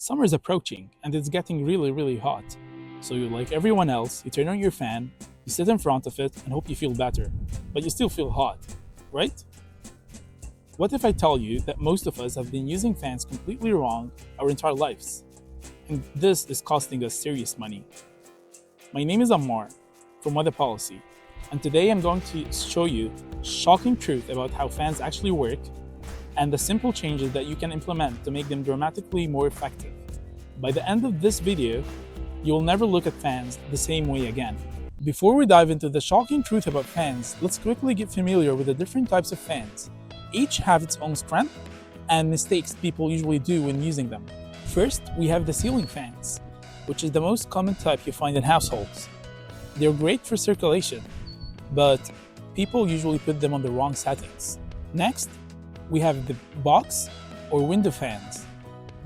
Summer is approaching and it's getting really, really hot. So, you, like everyone else, you turn on your fan, you sit in front of it, and hope you feel better. But you still feel hot, right? What if I tell you that most of us have been using fans completely wrong our entire lives? And this is costing us serious money. My name is Ammar from Weather Policy, and today I'm going to show you shocking truth about how fans actually work and the simple changes that you can implement to make them dramatically more effective. By the end of this video, you will never look at fans the same way again. Before we dive into the shocking truth about fans, let's quickly get familiar with the different types of fans. Each have its own strength and mistakes people usually do when using them. First, we have the ceiling fans, which is the most common type you find in households. They're great for circulation, but people usually put them on the wrong settings. Next, we have the box or window fans.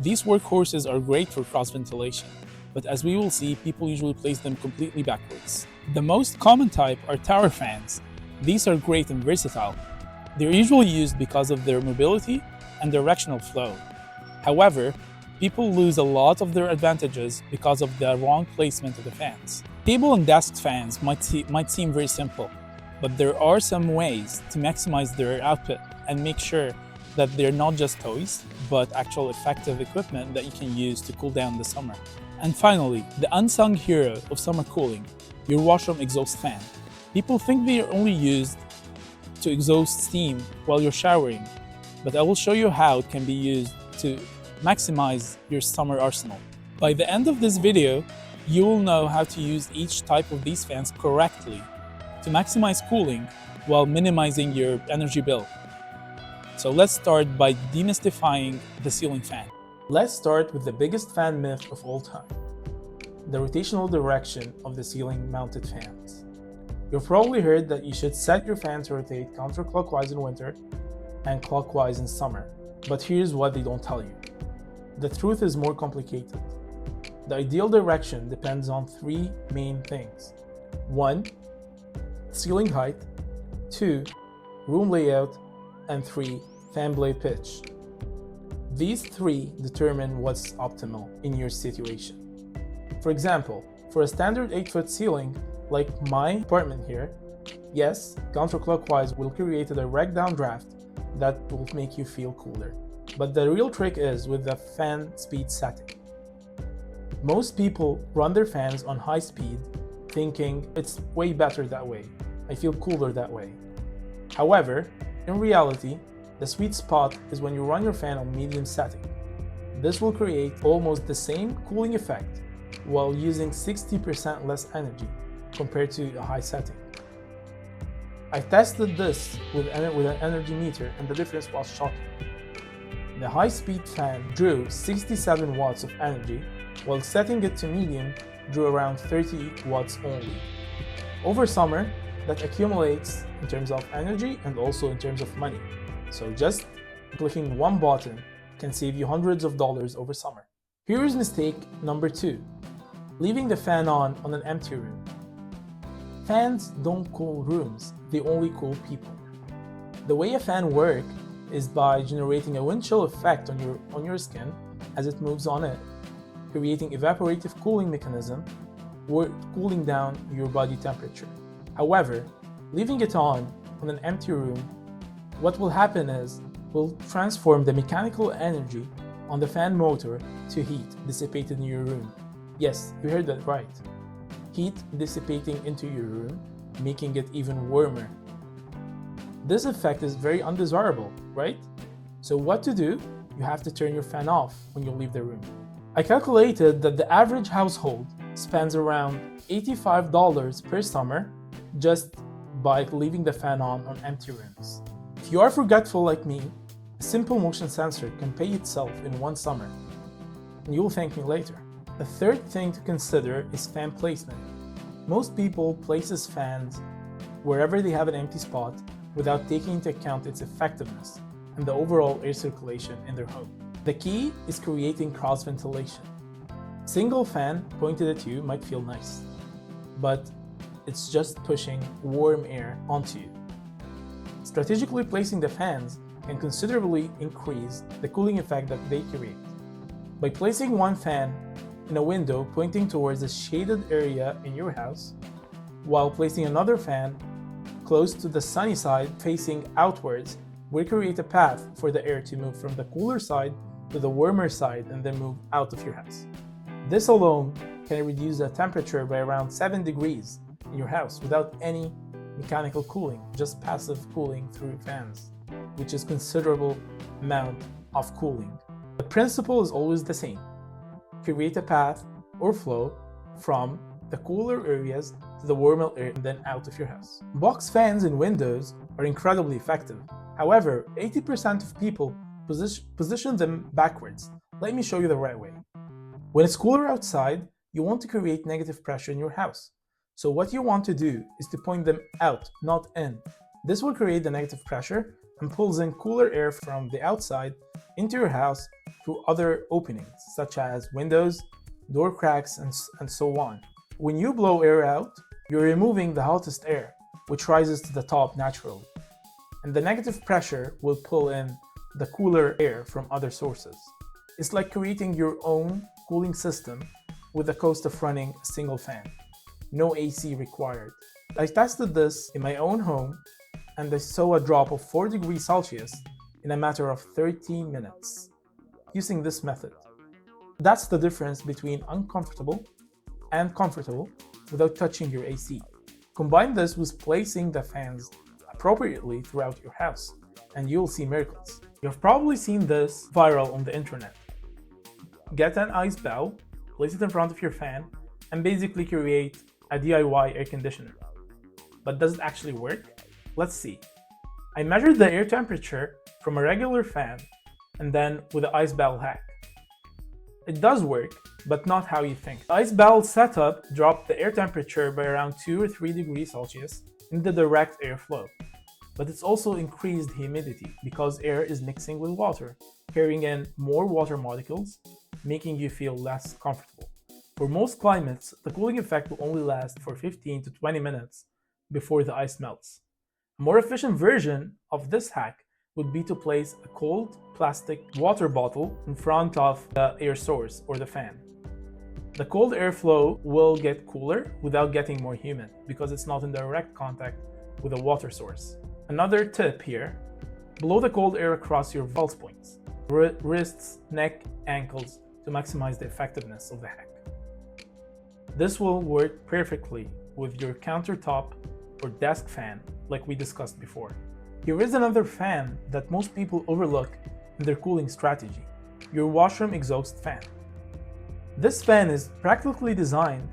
These workhorses are great for cross ventilation, but as we will see, people usually place them completely backwards. The most common type are tower fans. These are great and versatile. They're usually used because of their mobility and directional flow. However, people lose a lot of their advantages because of the wrong placement of the fans. Table and desk fans might seem very simple, but there are some ways to maximize their output and make sure that they're not just toys, but actual effective equipment that you can use to cool down the summer. And finally, the unsung hero of summer cooling, your washroom exhaust fan. People think they are only used to exhaust steam while you're showering, but I will show you how it can be used to maximize your summer arsenal. By the end of this video, you will know how to use each type of these fans correctly to maximize cooling while minimizing your energy bill. So let's start by demystifying the ceiling fan. Let's start with the biggest fan myth of all time, the rotational direction of the ceiling mounted fans. You've probably heard that you should set your fan to rotate counterclockwise in winter and clockwise in summer, but here's what they don't tell you. The truth is more complicated. The ideal direction depends on three main things. 1. Ceiling height. 2. Room layout. And 3. Fan blade pitch. These three determine what's optimal in your situation. For example, for a standard 8-foot ceiling, like my apartment here, yes, counterclockwise will create a direct downdraft that will make you feel cooler. But the real trick is with the fan speed setting. Most people run their fans on high speed, thinking it's way better that way. I feel cooler that way. However, in reality, the sweet spot is when you run your fan on medium setting. This will create almost the same cooling effect while using 60% less energy compared to a high setting. I tested this with an energy meter and the difference was shocking. The high-speed fan drew 67 watts of energy, while setting it to medium drew around 30 watts only. Over summer, that accumulates in terms of energy and also in terms of money. So just clicking one button can save you hundreds of dollars over summer. Here is mistake number 2, leaving the fan on an empty room. Fans don't cool rooms, they only cool people. The way a fan works is by generating a wind chill effect on your skin as it moves on it, creating evaporative cooling mechanism or cooling down your body temperature. However, leaving it on an empty room, what will happen is will transform the mechanical energy on the fan motor to heat dissipated in your room. Yes, you heard that right. Heat dissipating into your room, making it even warmer. This effect is very undesirable, right? So what to do? You have to turn your fan off when you leave the room. I calculated that the average household spends around $85 per summer just by leaving the fan on empty rooms. If you are forgetful like me, a simple motion sensor can pay itself in one summer, and you'll thank me later. The third thing to consider is fan placement. Most people places fans wherever they have an empty spot without taking into account its effectiveness and the overall air circulation in their home. The key is creating cross ventilation. Single fan pointed at you might feel nice, but it's just pushing warm air onto you. Strategically placing the fans can considerably increase the cooling effect that they create. By placing one fan in a window pointing towards a shaded area in your house, while placing another fan close to the sunny side facing outwards, will create a path for the air to move from the cooler side to the warmer side and then move out of your house. This alone can reduce the temperature by around 7 degrees in your house without any mechanical cooling, just passive cooling through fans, which is considerable amount of cooling. The principle is always the same. Create a path or flow from the cooler areas to the warmer area and then out of your house. Box fans in windows are incredibly effective. However, 80% of people position them backwards. Let me show you the right way. When it's cooler outside, you want to create negative pressure in your house. So what you want to do is to point them out, not in. This will create the negative pressure and pulls in cooler air from the outside into your house through other openings, such as windows, door cracks, and so on. When you blow air out, you're removing the hottest air, which rises to the top naturally. And the negative pressure will pull in the cooler air from other sources. It's like creating your own cooling system with the cost of running a single fan. No AC required. I tested this in my own home and I saw a drop of 4 degrees Celsius in a matter of 30 minutes using this method. That's the difference between uncomfortable and comfortable without touching your AC. Combine this with placing the fans appropriately throughout your house and you'll see miracles. You've probably seen this viral on the internet. Get an ice bowl, place it in front of your fan, and basically create a DIY air conditioner. But does it actually work? Let's see. I measured the air temperature from a regular fan and then with the ice bowl hack. It does work, but not how you think. The ice bowl setup dropped the air temperature by around 2 or 3 degrees Celsius in the direct airflow. But it's also increased humidity because air is mixing with water, carrying in more water molecules, making you feel less comfortable. For most climates, the cooling effect will only last for 15 to 20 minutes before the ice melts. A more efficient version of this hack would be to place a cold plastic water bottle in front of the air source or the fan. The cold airflow will get cooler without getting more humid because it's not in direct contact with the water source. Another tip here, blow the cold air across your pulse points, wrists, neck, ankles to maximize the effectiveness of the hack. This will work perfectly with your countertop or desk fan like we discussed before. Here is another fan that most people overlook in their cooling strategy, your washroom exhaust fan. This fan is practically designed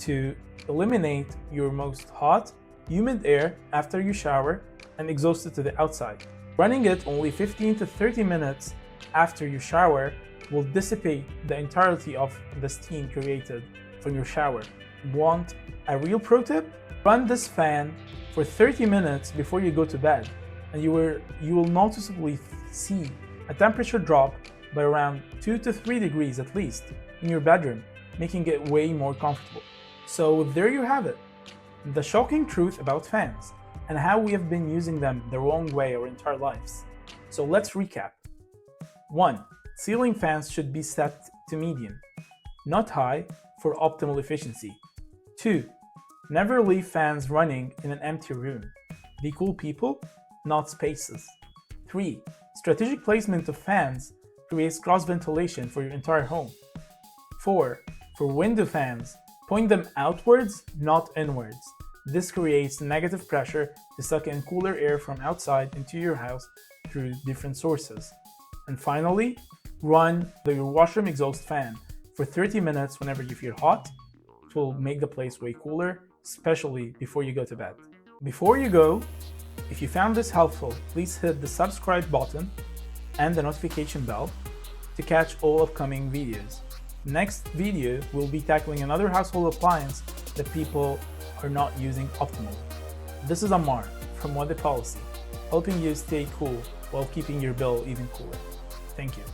to eliminate your most hot, humid air after you shower and exhaust it to the outside. Running it only 15 to 30 minutes after you shower will dissipate the entirety of the steam created from your shower. Want a real pro tip? Run this fan for 30 minutes before you go to bed and you will noticeably see a temperature drop by around 2 to 3 degrees at least in your bedroom, making it way more comfortable. So there you have it, the shocking truth about fans and how we have been using them the wrong way our entire lives. So let's recap. 1. Ceiling fans should be set to medium, not high, for optimal efficiency. 2. Never leave fans running in an empty room. They cool people, not spaces. 3. Strategic placement of fans creates cross ventilation for your entire home. 4. For window fans, point them outwards, not inwards. This creates negative pressure to suck in cooler air from outside into your house through different sources. And finally, run your washroom exhaust fan for 30 minutes whenever you feel hot. It will make the place way cooler, especially before you go to bed. Before you go, if you found this helpful, please hit the subscribe button and the notification bell to catch all upcoming videos. Next video, we'll be tackling another household appliance that people are not using optimally. This is Ammar from Weather Policy, helping you stay cool while keeping your bill even cooler. Thank you.